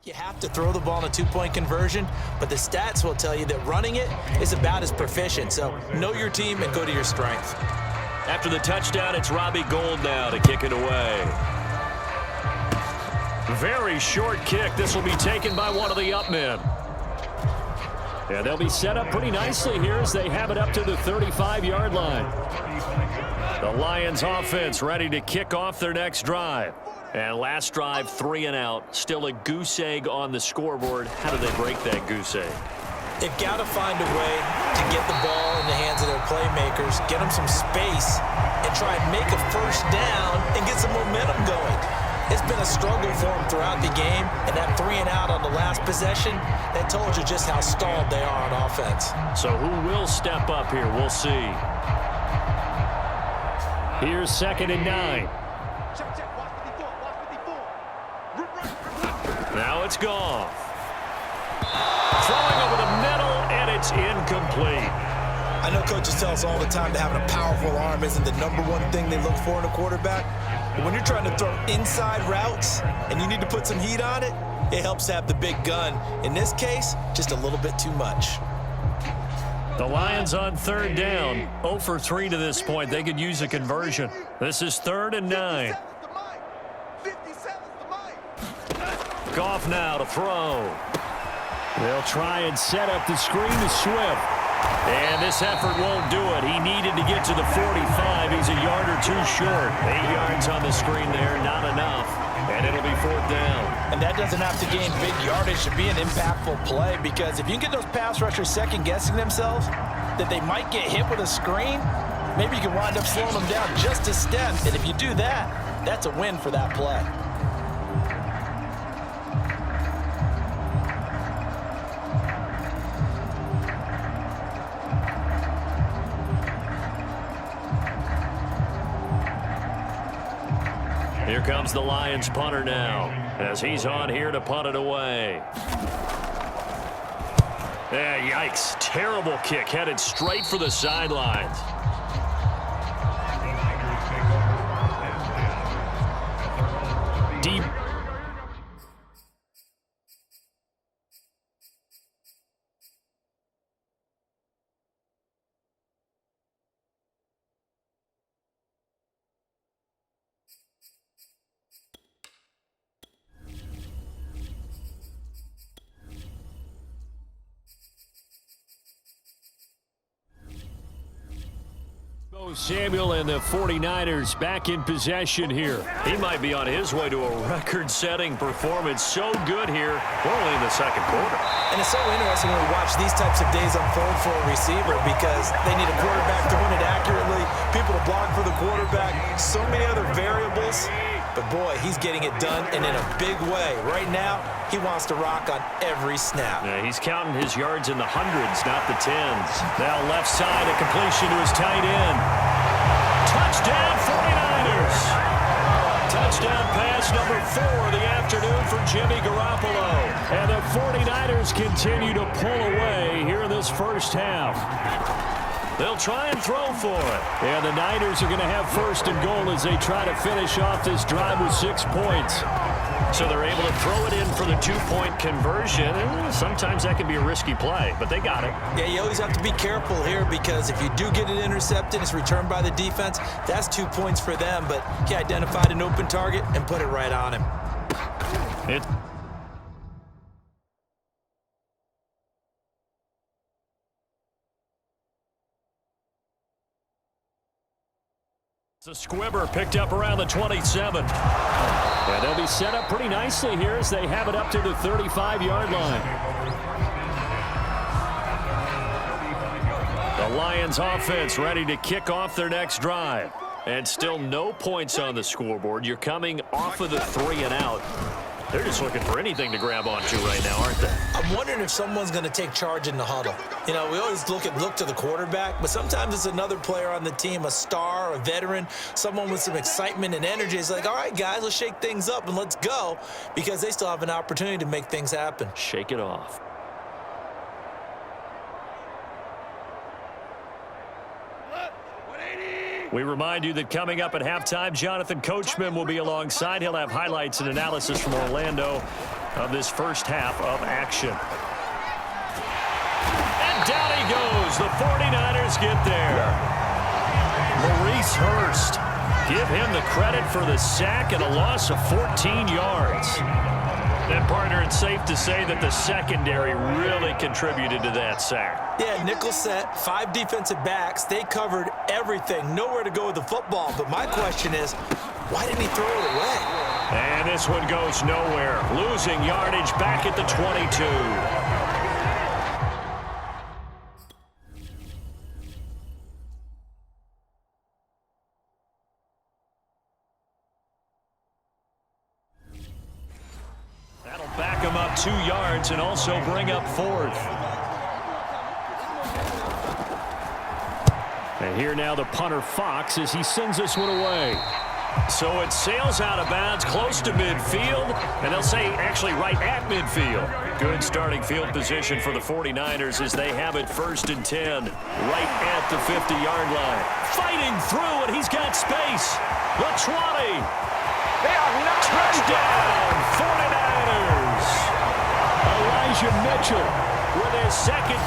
You have to throw the ball in a two-point conversion, but the stats will tell you that running it is about as proficient. So know your team and go to your strength. After the touchdown, it's Robbie Gould now to kick it away. Very short kick. This will be taken by one of the up men. And they'll be set up pretty nicely here as they have it up to the 35-yard line. The Lions offense ready to kick off their next drive. And last drive, 3 and out. Still a goose egg on the scoreboard. How do they break that goose egg? They've got to find a way to get the ball in the hands of their playmakers, get them some space, and try and make a first down and get some momentum going. It's been a struggle for them throughout the game, and that 3 and out on the last possession, that told you just how stalled they are on offense. So who will step up here? We'll see. Here's 2nd and 9. Now it's gone. Throwing over the middle, and it's incomplete. I know coaches tell us all the time that having a powerful arm isn't the #1 thing they look for in a quarterback. But when you're trying to throw inside routes and you need to put some heat on it, it helps to have the big gun. In this case, just a little bit too much. The Lions on 3rd down. 0 for 3 to this point. They could use a conversion. This is 3rd and 9. Goff now to throw. They'll try and set up the screen to Swift. And this effort won't do it. He needed to get to the 45. He's a yard or two short. 8 yards on the screen there, not enough. And it'll be 4th down. And that doesn't have to gain big yardage to be an impactful play, because if you can get those pass rushers second-guessing themselves that they might get hit with a screen, maybe you can wind up slowing them down just a step. And if you do that, that's a win for that play. Here comes the Lions punter now, as he's on here to punt it away. Yeah, yikes. Terrible kick, headed straight for the sidelines. Deep. Samuel and the 49ers back in possession here. He might be on his way to a record-setting performance. So good here. We're only in the 2nd quarter. And it's so interesting when we watch these types of days unfold for a receiver, because they need a quarterback throwing it accurately, people to block for the quarterback, so many other variables. But, boy, he's getting it done, and in a big way. Right now, he wants to rock on every snap. Yeah, he's counting his yards in the hundreds, not the tens. Now left side, a completion to his tight end. Touchdown, 49ers! Touchdown pass number 4 of the afternoon for Jimmy Garoppolo. And the 49ers continue to pull away here in this first half. They'll try and throw for it. And the Niners are going to have 1st and goal as they try to finish off this drive with 6 points. So they're able to throw it in for the 2-point conversion. And sometimes that can be a risky play, but they got it. Yeah, you always have to be careful here, because if you do get it intercepted, it's returned by the defense, that's 2 points for them. But he identified an open target and put it right on him. It's a squibber picked up around the 27. And they'll be set up pretty nicely here as they have it up to the 35-yard line. The Lions offense ready to kick off their next drive. And still no points on the scoreboard. You're coming off of the 3 and out. They're just looking for anything to grab onto right now, aren't they? I'm wondering if someone's going to take charge in the huddle. You know, we always look to the quarterback, but sometimes it's another player on the team, a star, a veteran, someone with some excitement and energy. It's like, all right, guys, let's shake things up and let's go, because they still have an opportunity to make things happen. Shake it off. We remind you that coming up at halftime, Jonathan Coachman will be alongside. He'll have highlights and analysis from Orlando. of this first half of action. And down he goes. The 49ers get there. Maurice Hurst. Give him the credit for the sack and a loss of 14 yards. And, partner, it's safe to say that the secondary really contributed to that sack. Yeah, nickel set, 5 defensive backs. They covered everything. Nowhere to go with the football. But my question is, why didn't he throw it away? And this one goes nowhere. Losing yardage back at the 22. That'll back him up 2 yards and also bring up 4th. And here now the punter Fox as he sends this one away. So it sails out of bounds close to midfield, and they'll say actually right at midfield. Good starting field position for the 49ers as they have it 1st and 10 right at the 50-yard line. Fighting through, and he's got space. The 20. They are not touchdown, 49ers. Elijah Mitchell with his second